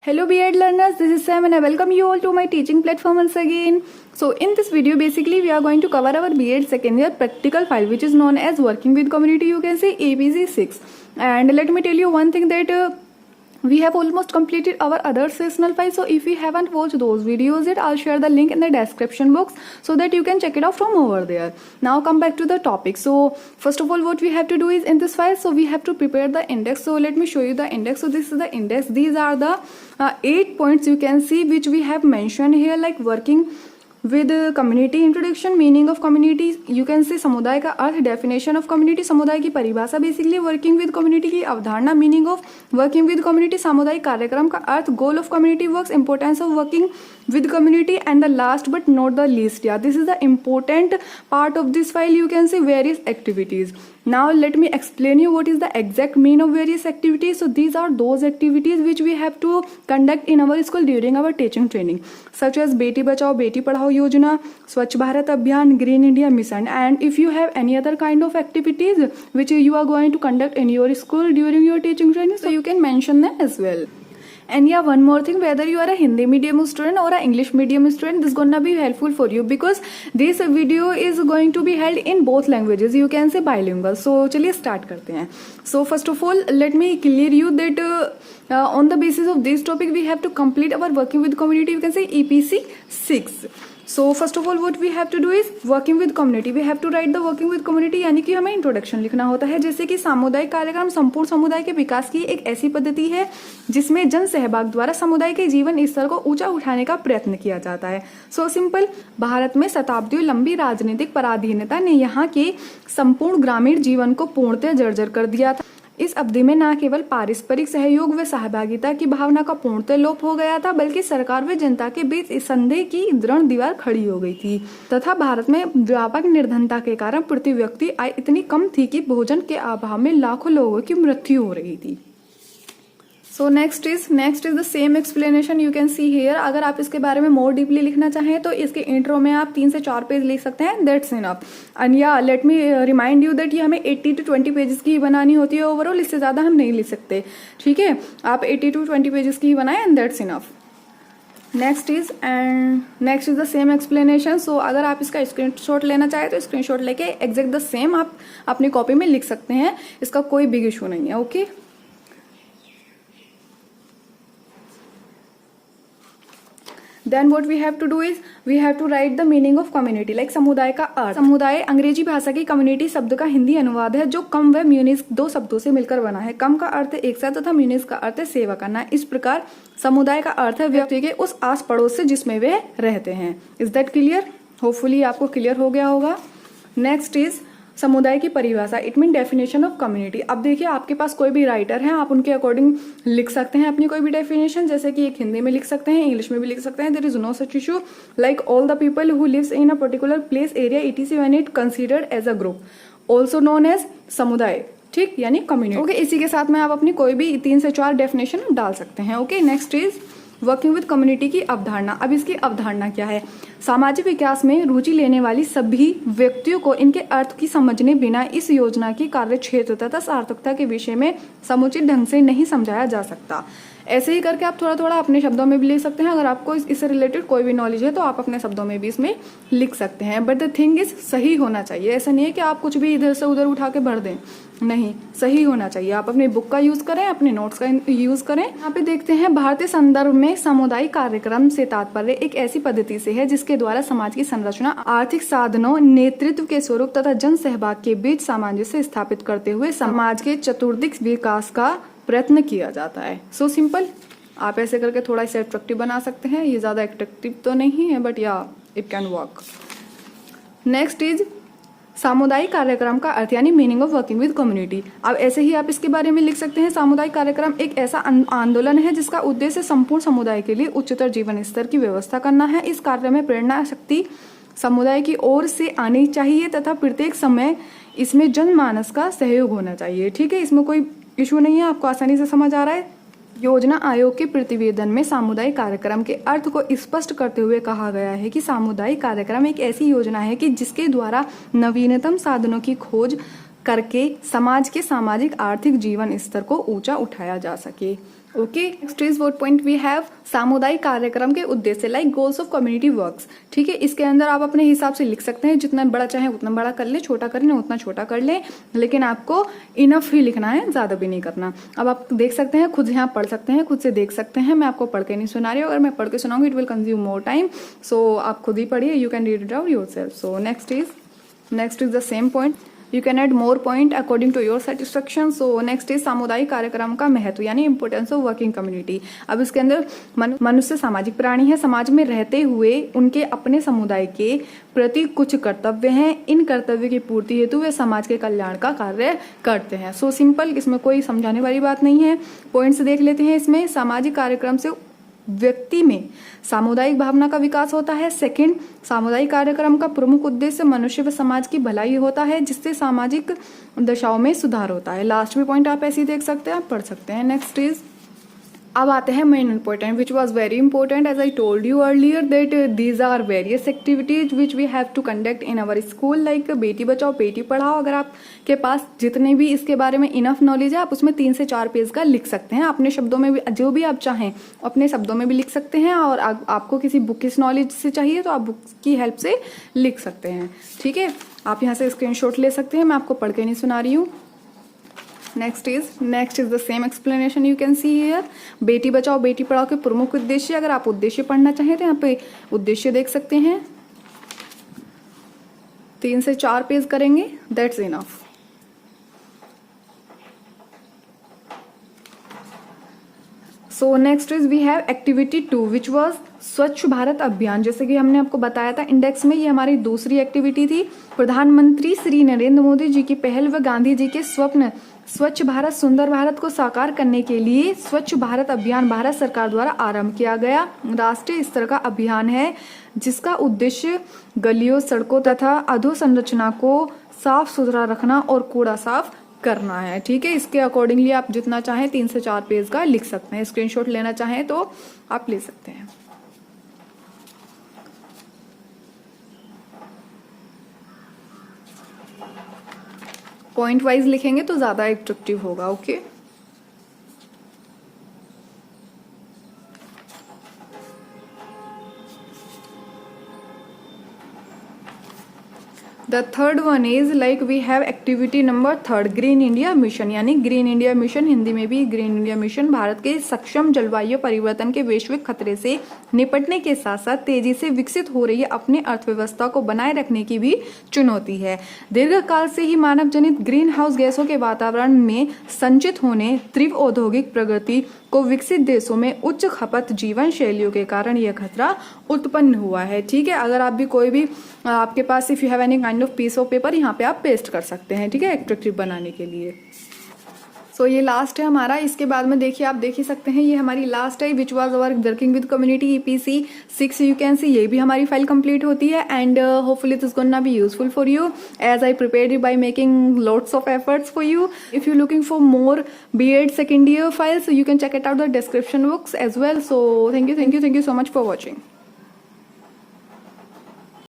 Hello B.Ed learners, this is Sam and I welcome you all to my teaching platform once again. So in this video basically we are going to cover our B.Ed second year practical file which is known as working with community, you can say APC 6. And let me tell you one thing that we have almost completed our other seasonal file, so if you haven't watched those videos yet, I'll share the link in the description box so that you can check it out from over there. Now come back to the topic. So first of all what we have to do is in this file, so we have to prepare the index. So let me show you the index. So this is the index. These are the 8 points you can see which we have mentioned here, like working with community introduction, meaning of community, you can say समुदाय का अर्थ, definition of community, समुदाय की परिभाषा basically, working with community की अवधारणा, meaning of working with community, सामुदायिक कार्यक्रम का अर्थ, goal of community works, importance of working with community, and the last but not the least, yeah, this is the important part of this file, you can see various activities. Now let me explain you what is the exact mean of various activities. So these are those activities which we have to conduct in our school during our teaching training, such as बेटी बचाओ बेटी पढ़ाओ योजना, स्वच्छ भारत अभियान, green India mission. And if you have any other kind of activities which you are going to conduct in your school during your teaching training, so you can mention them as well. And yeah, one more thing, whether you are a Hindi medium student or a English medium student, this is gonna be helpful for you because this video is going to be held in both languages, you can say bilingual. So चलिए start करते हैं. So first of all let me clear you that on the basis of this topic we have to complete our working with community, you can say EPC 6. So first of all what we have to do is working with community, we have to write the working with community, यानी कि हमें introduction लिखना होता है. जैसे कि सामुदायिक कार्यक्रम संपूर्ण समुदाय के विकास की एक ऐसी पद्धति है जिसमें जन सहभाग द्वारा समुदाय के जीवन स्तर को ऊंचा उठाने का प्रयत्न किया जाता है. सो सिंपल, भारत में शताब्दियों लंबी राजनीतिक पराधीनता ने यहाँ के संपूर्ण ग्रामीण जीवन को पूर्णतः जर्जर कर दिया था. इस अवधि में न केवल पारस्परिक सहयोग व सहभागिता की भावना का पूर्णतः लोप हो गया था, बल्कि सरकार व जनता के बीच संदेह की दृढ़ दीवार खड़ी हो गई थी तथा भारत में व्यापक निर्धनता के कारण प्रति व्यक्ति आय इतनी कम थी कि भोजन के अभाव में लाखों लोगों की मृत्यु हो रही थी. So next is the same explanation you can see here. अगर आप इसके बारे में मोर डीपली लिखना चाहें तो इसके इंट्रो में आप 3 से 4 पेज लिख सकते हैं, दैट्स इनफ. एंड या let me remind you that ये हमें 80 to 20 पेजेस की बनानी होती है ओवरऑल, इससे ज्यादा हम नहीं लिख सकते. ठीक है, आप 80 to 20 पेजेस की ही बनाए and that's enough. Next is the same explanation. So अगर आप इसका स्क्रीनशॉट लेना चाहें तो स्क्रीनशॉट लेके एग्जैक्ट द सेम आप अपनी कॉपी में लिख सकते हैं, इसका कोई बिग इशू नहीं है. Okay Then what we have to do is we have to write the meaning of community, like समुदाय का अर्थ. समुदाय अंग्रेजी भाषा की कम्युनिटी शब्द का हिंदी अनुवाद है जो कम व म्यूनिस 2 शब्दों से मिलकर बना है. कम का अर्थ है एक साथ तथा म्यूनिस का अर्थ है सेवा करना. इस प्रकार समुदाय का अर्थ है व्यक्ति के उस आस पड़ोस से जिसमें वे रहते हैं. Is that clear? होपफुली आपको क्लियर हो गया होगा. नेक्स्ट इज समुदाय की परिभाषा, it mean definition of community. अब देखिए आपके पास कोई भी राइटर है, आप उनके अकॉर्डिंग लिख सकते हैं अपनी कोई भी डेफिनेशन, जैसे कि एक हिंदी में लिख सकते हैं, इंग्लिश में भी लिख सकते हैं. There is no such issue. Like all the people who lives in a particular place area etc when it considered as a group, also known as समुदाय. ठीक, यानी कम्युनिटी. ओके, इसी के साथ में आप अपनी कोई भी 3 से 4 डेफिनेशन डाल सकते हैं. Okay, next is working with community की अवधारणा. अब इसकी अवधारणा क्या है? सामाजिक विकास में रुचि लेने वाली सभी व्यक्तियों को इनके अर्थ की समझने बिना इस योजना की कार्य क्षेत्र तथा सार्थकता के विषय में समुचित ढंग से नहीं समझाया जा सकता. ऐसे ही करके आप थोड़ा थोड़ा अपने शब्दों में भी लिख सकते हैं. अगर आपको इससे रिलेटेड कोई भी नॉलेज है तो आप अपने शब्दों में भी इसमें लिख सकते हैं. बट द थिंग इज सही होना चाहिए. ऐसा नहीं है कि आप कुछ भी इधर से उधर उठा के भर दें, नहीं, सही होना चाहिए. आप अपनी बुक का यूज करें, अपने नोट्स का यूज करें. यहाँ पे देखते हैं भारतीय संदर्भ में सामुदायिक कार्यक्रम से तात्पर्य एक ऐसी पद्धति से है जिसके द्वारा समाज की संरचना, आर्थिक साधनों, नेतृत्व के स्वरूप तथा जन सहभाग के बीच सामंजस्य स्थापित करते हुए समाज के चतुर्दिक विकास का प्रयत्न किया जाता है. सो सिंपल, आप ऐसे करके थोड़ा इसे अट्रैक्टिव बना सकते हैं. ये ज्यादा अट्रैक्टिव तो नहीं है बट या it can work. Next is सामुदायिक कार्यक्रम का अर्थ, यानी meaning of working with community. अब ऐसे ही आप इसके बारे में लिख सकते हैं. सामुदायिक कार्यक्रम एक ऐसा आंदोलन है जिसका उद्देश्य संपूर्ण समुदाय के लिए उच्चतर जीवन स्तर की व्यवस्था करना है. इस कार्य में प्रेरणा शक्ति समुदाय की ओर से आनी चाहिए तथा प्रत्येक समय इसमें जनमानस का सहयोग होना चाहिए. ठीक है, इसमें कोई इशू नहीं है, आपको आसानी से समझ आ रहा है. योजना आयोग के प्रतिवेदन में सामुदायिक कार्यक्रम के अर्थ को स्पष्ट करते हुए कहा गया है कि सामुदायिक कार्यक्रम एक ऐसी योजना है कि जिसके द्वारा नवीनतम साधनों की खोज करके समाज के सामाजिक आर्थिक जीवन स्तर को ऊंचा उठाया जा सके. Okay, next is what point we have सामुदायिक कार्यक्रम के उद्देश्य like goals of community works. ठीक है, इसके अंदर आप अपने हिसाब से लिख सकते हैं, जितना बड़ा चाहे उतना बड़ा कर ले, छोटा करें उतना छोटा कर ले, लेकिन आपको इनफ ही लिखना है, ज्यादा भी नहीं करना। अब आप देख सकते हैं, खुद यहाँ पढ़ सकते हैं, खुद से देख सकते हैं, मैं आपको पढ़ के नहीं सुना रही हूँ, अगर मैं पढ़ के सुनाऊंगी it will consume more time, so आप खुद ही पढ़िए, you can read it out yourself. So next is the same point, you can add more point according to your satisfaction. So next is सामुदायिक कार्यक्रम का महत्व यानी इंपोर्टेंस ऑफ वर्किंग कम्युनिटी। अब इसके अंदर मनुष्य सामाजिक प्राणी है, समाज में रहते हुए उनके अपने समुदाय के प्रति कुछ कर्तव्य हैं, इन कर्तव्य की पूर्ति हेतु वे समाज के कल्याण का कार्य करते हैं। सो सिंपल, इसमें कोई समझाने वाली बात नहीं है। पॉइंट्स देख लेते हैं इसमें। सामाजिक कार्यक्रम से व्यक्ति में सामुदायिक भावना का विकास होता है। सेकंड, सामुदायिक कार्यक्रम का प्रमुख उद्देश्य मनुष्य व समाज की भलाई होता है, जिससे सामाजिक दशाओं में सुधार होता है। लास्ट में पॉइंट आप ऐसे ही देख सकते हैं, आप पढ़ सकते हैं। नेक्स्ट इज, अब आते हैं main important which was very important as I told you earlier that these are various activities which we have to conduct in our school like Beti Bachao Beti Padhao. अगर आपके पास जितने भी इसके बारे में इनफ नॉलेज है, आप उसमें 3 से 4 पेज का लिख सकते हैं, अपने शब्दों में भी, जो भी आप चाहें अपने शब्दों में भी लिख सकते हैं, और आपको किसी बुक की नॉलेज से चाहिए तो आप बुक की हेल्प से लिख सकते हैं। ठीक है, आप यहाँ से स्क्रीनशॉट ले सकते हैं, मैं आपको पढ़ के नहीं सुना रही हूँ। Next is the same explanation you can see here. बेटी बचाओ बेटी पढ़ाओ के प्रमुख उद्देश्य, अगर आप उद्देश्य पढ़ना चाहें तो यहाँ पे उद्देश्य देख सकते हैं, 3 से 4 पेज करेंगे, that's enough. So next is we have activity 2 which was Swachh Bharat अभियान। जैसे कि हमने आपको बताया था इंडेक्स में, ये हमारी दूसरी एक्टिविटी थी। प्रधानमंत्री श्री नरेंद्र मोदी जी की पहल व गांधी जी के स्वप्न स्वच्छ भारत सुंदर भारत को साकार करने के लिए स्वच्छ भारत अभियान भारत सरकार द्वारा आरंभ किया गया राष्ट्रीय स्तर का अभियान है, जिसका उद्देश्य गलियों, सड़कों तथा अधोसंरचना को साफ सुथरा रखना और कूड़ा साफ करना है। ठीक है, इसके अकॉर्डिंगली आप जितना चाहें 3 से 4 पेज का लिख सकते हैं। स्क्रीनशॉट लेना चाहें तो आप ले सकते हैं। पॉइंट वाइज लिखेंगे तो ज्यादा एट्रैक्टिव होगा। Okay, the third one is like we have activity number 3 green India mission, यानी ग्रीन इंडिया मिशन, हिंदी में भी ग्रीन इंडिया मिशन, भारत के सक्षम जलवायु परिवर्तन के वैश्विक खतरे से निपटने के साथ साथ तेजी से विकसित हो रही अपनी अर्थव्यवस्था को बनाए रखने की भी चुनौती है। दीर्घकाल से ही मानव जनित ग्रीन हाउस गैसों के वातावरण में संचित होने, तीव्र औद्योगिक प्रगति को विकसित देशों में उच्च खपत जीवन शैलियों के कारण यह खतरा उत्पन्न हुआ है। ठीक है, अगर आप भी कोई भी आपके पास if you have any kind of piece of paper, यहाँ पे आप पेस्ट कर सकते हैं। ठीक है, एट्रैक्टिव बनाने के लिए। सो ये लास्ट है हमारा। इसके बाद में देखिए, आप देख ही सकते हैं, ये हमारी लास्ट है which was our working with community EPC 6। You can see ये भी हमारी फाइल कंप्लीट होती है and hopefully it is gonna be useful for you as I prepared it by making lots of efforts for you. If you're looking for more B.Ed second year files, so you can check it out the description box as well. So thank you so much for watching.